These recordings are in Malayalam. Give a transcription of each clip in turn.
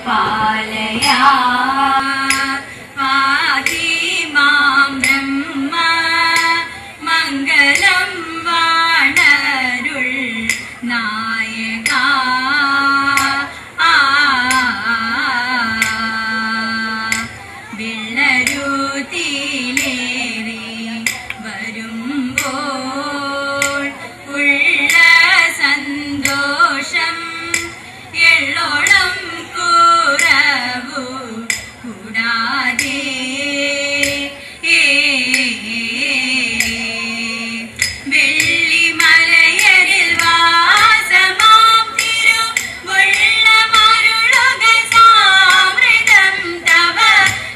പാലയാ പാഹി മാം ബ്രഹ്മ മംഗളം വാണരുൾ നായക വിളരുതിയിലേറി വരുമ്പോൾ ഉള്ള സന്തോഷം എള്ളോളം കുറവു കൂടാതെ വെള്ളിമലയരിൽ വാസമാം തിരുവുള്ളമരുളുക സാമൃതം തവ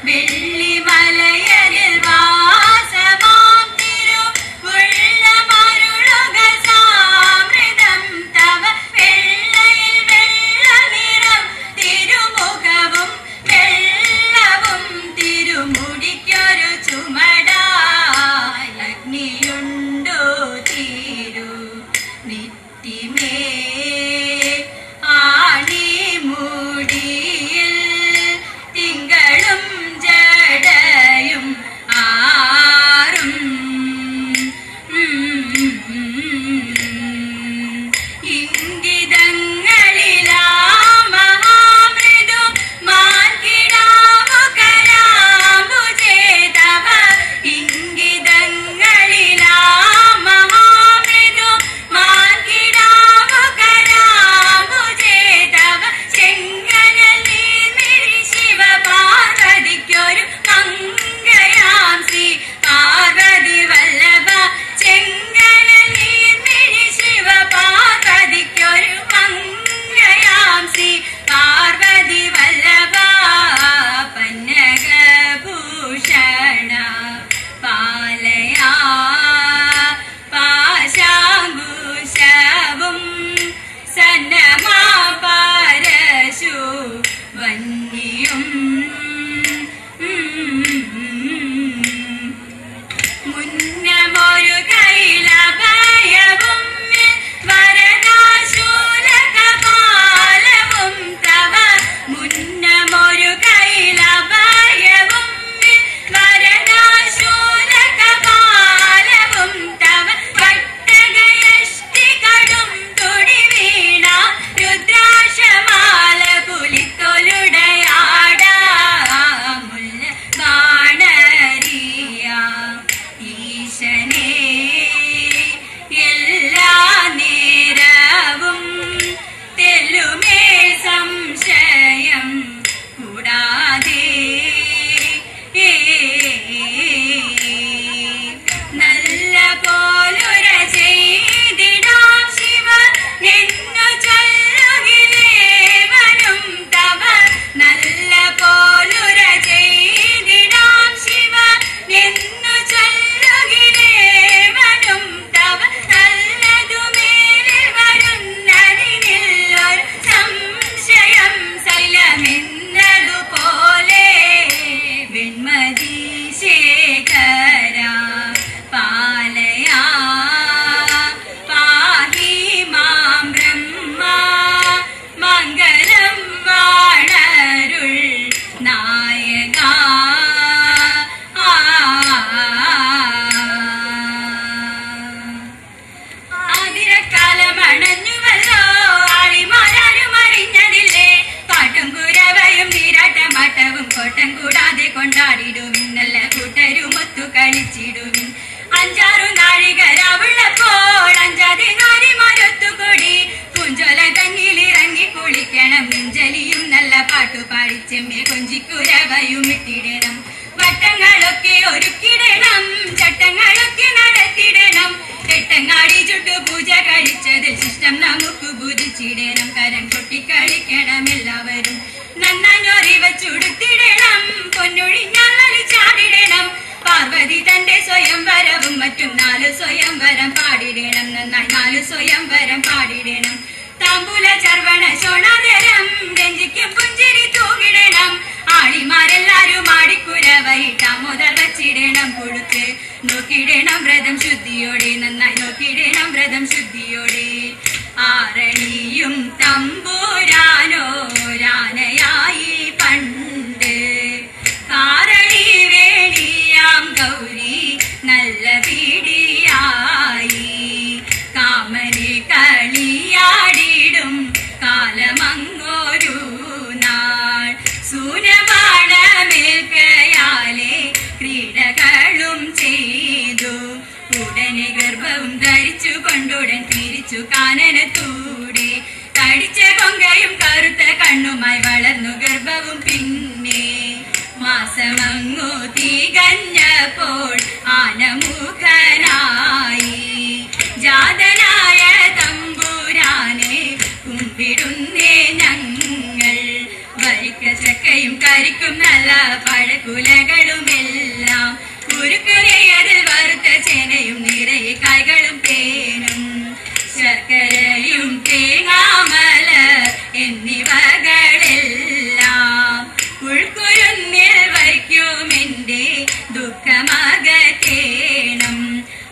വെള്ളിമലയരിൽ വാസമാം തിരുവുള്ളമരുളുക സാമൃതം തവ വെള്ളയിൽ വെള്ളനിറം തിരുമുഖവും വെള്ളവും തിരുമുടിക്കൊരു ചുമടായി അഗ്നിയുണ്ടോ തിരു നെറ്റിമേ ആണിമുടിയിൽ തിങ്കളും ജടയും ആറും ഇംഗിതങ്ങളിലാ മഹാമൃദു മാൻകിടാവു കരാമ്പു ചേതവ ഇംഗിതങ്ങളിലാ മഹാമൃദു മാൻകിടാവു കരാമ്പു ചേതവ ചെങ്കനൽ നീർമിഴി ശിവ പാർവതിക്കൊരു മംഗയാം ശ്രീ പാർവതി വല്ലഭ ചെങ്കനൽ നീർമിഴി ശിവ പാർവതിക്കൊരു മംഗയാം ശ്രീ പാർവതി വല്ലഭ പന്നകഭൂഷണ പാലയാ പാശാങ്കുശവും സന്നമാ പരശു വന്യം മുന്നമൊരു കൈലഭയവും വരദാശൂലകപാലവും തവ മുന്നമൊരു കൈലഭയവും വരദാശൂലകപാലവും തവ വട്ടകയഷ്ടികടും തുടി വീണ രുദ്രാക്ഷമാല പുലിത്തൊലുടയാട മുല്ല ബാണരിയ ഈശനേ എല്ലാ നേരവും തെല്ലുമേ സംശയം കൂടാതെ നല്ല പോലുര ചെയ്തിടാം ശിവ നിന്നു ചൊല്ലുകിലേവനും തവ നല്ല പോലുര ചെയ്തിടാം ശിവ നിന്നു ചൊല്ലുകിലേവനും തവ നല്ലതുമേലിൽ വരുന്നതിനില്ലൊരു സംശയം സൈലമെന്നതുപോലെ വെൺമതി ശേഖര പാലയാ പാഹി മാം ബ്രഹ്മ മംഗളം വാണരുൾ നായക ആതിരക്കാലമണഞ്ഞുവല്ലോ ആളിമാരാരും അറിഞ്ഞതില്ലേ പാട്ടും കുരവയും നീരാട്ടം പാട്ടവും കോട്ടം കൂടാതെ കൊണ്ടാടിടുവിൻ നല്ല കൂട്ടരുമൊത്തു കളിച്ചിടുവിൻ അഞ്ചാറു നാഴികരാവുള്ളപ്പോൾ അഞ്ചാതെ നാരിമാരൊത്തുകൂടി പൂഞ്ചോല തന്നിലിറങ്ങി കുളിക്കണം നെഞ്ചലിയും നല്ല പാട്ടുപാടി ചെമ്മി കൊഞ്ചിക്കുരവയും ഇട്ടിടണം വട്ടങ്ങളൊക്കെ ഒരുക്കിടണം ചട്ടങ്ങളൊക്കെ നടത്തിടണം എട്ടങ്ങാടി ചുട്ടു പൂജ കഴിച്ചതിൽ ശിഷ്ടം നമുക്ക് പൂജിച്ചിടണം കരം കൊട്ടിക്കളിക്കണം എല്ലാവരും നന്നൊറി വച്ചുടുത്തിടണം പൊന്നൊഴിഞ്ഞാൽ ചാടിടണം പാർവതി തന്റെ സ്വയംവരവും മറ്റും 4 സ്വയംവരം പാടിടണം നന്നായി 4 സ്വയംവരം പാടിടണം താമ്പൂല ചർവണ ശോണാതരം രഞ്ജിക്കും പുഞ്ചിരി തൂകിടണം ആളിമാരെല്ലാരും ആടിക്കുരവയിട്ടാ മുതൽ വച്ചിടണം കൊടുത്ത് നോക്കിടണം വ്രതം ശുദ്ധിയോടെ നന്നായി നോക്കിടണം വ്രതം ശുദ്ധിയോടെ ആരണിയും തമ്പൂരാനോ മാസമങ്ങു തികഞ്ഞപ്പോൾ ആനമുഖനായി ജാതനായ തമ്പുരാനെ കുമ്പിടുന്നേ ഞങ്ങൾ. വരിക്ക ചക്കയും കരിക്കും നല്ല പഴക്കുലകളുമെല്ലാം കുരുക്കുരയതിൽ വറുത്ത ചേനയും നിറയെ കായ്കളും തേനും ശർക്കരയും തേങ്ങാമല എന്നിവകളെല്ലാം ഉൾക്കുരുന്നിൽ വയ്ക്കുമെന്റെ ദുഃഖമകറ്റേണം.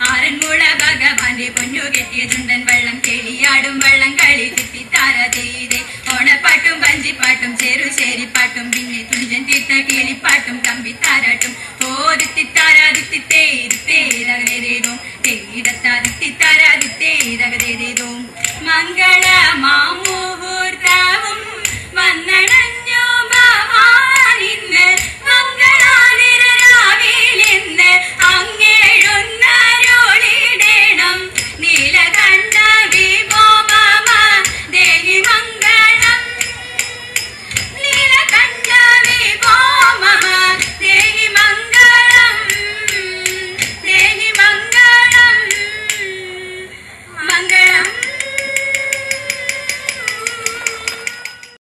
ആറന്മുള ഭഗവാന്റെ പൊന്നു കെട്ടിയ ചുണ്ടൻ വള്ളം ചെളിയാടും വള്ളം കളി തിത്തിത്താര ചെയ്തേ ഓണപ്പാട്ടും പഞ്ചിപ്പാട്ടും ചെറുശേരിപ്പാട്ടും പിന്നെ തുഞ്ചൻ തീർത്ത കിളിപ്പാട്ടും കമ്പിത്താരാട്ടും ഓദിത്തിത്താരാദിത്തേതേതേതേതേതേതോ തേയിടത്താദിത്തിത്താരാദിത്തേതേതേതേതോ മംഗളമാമു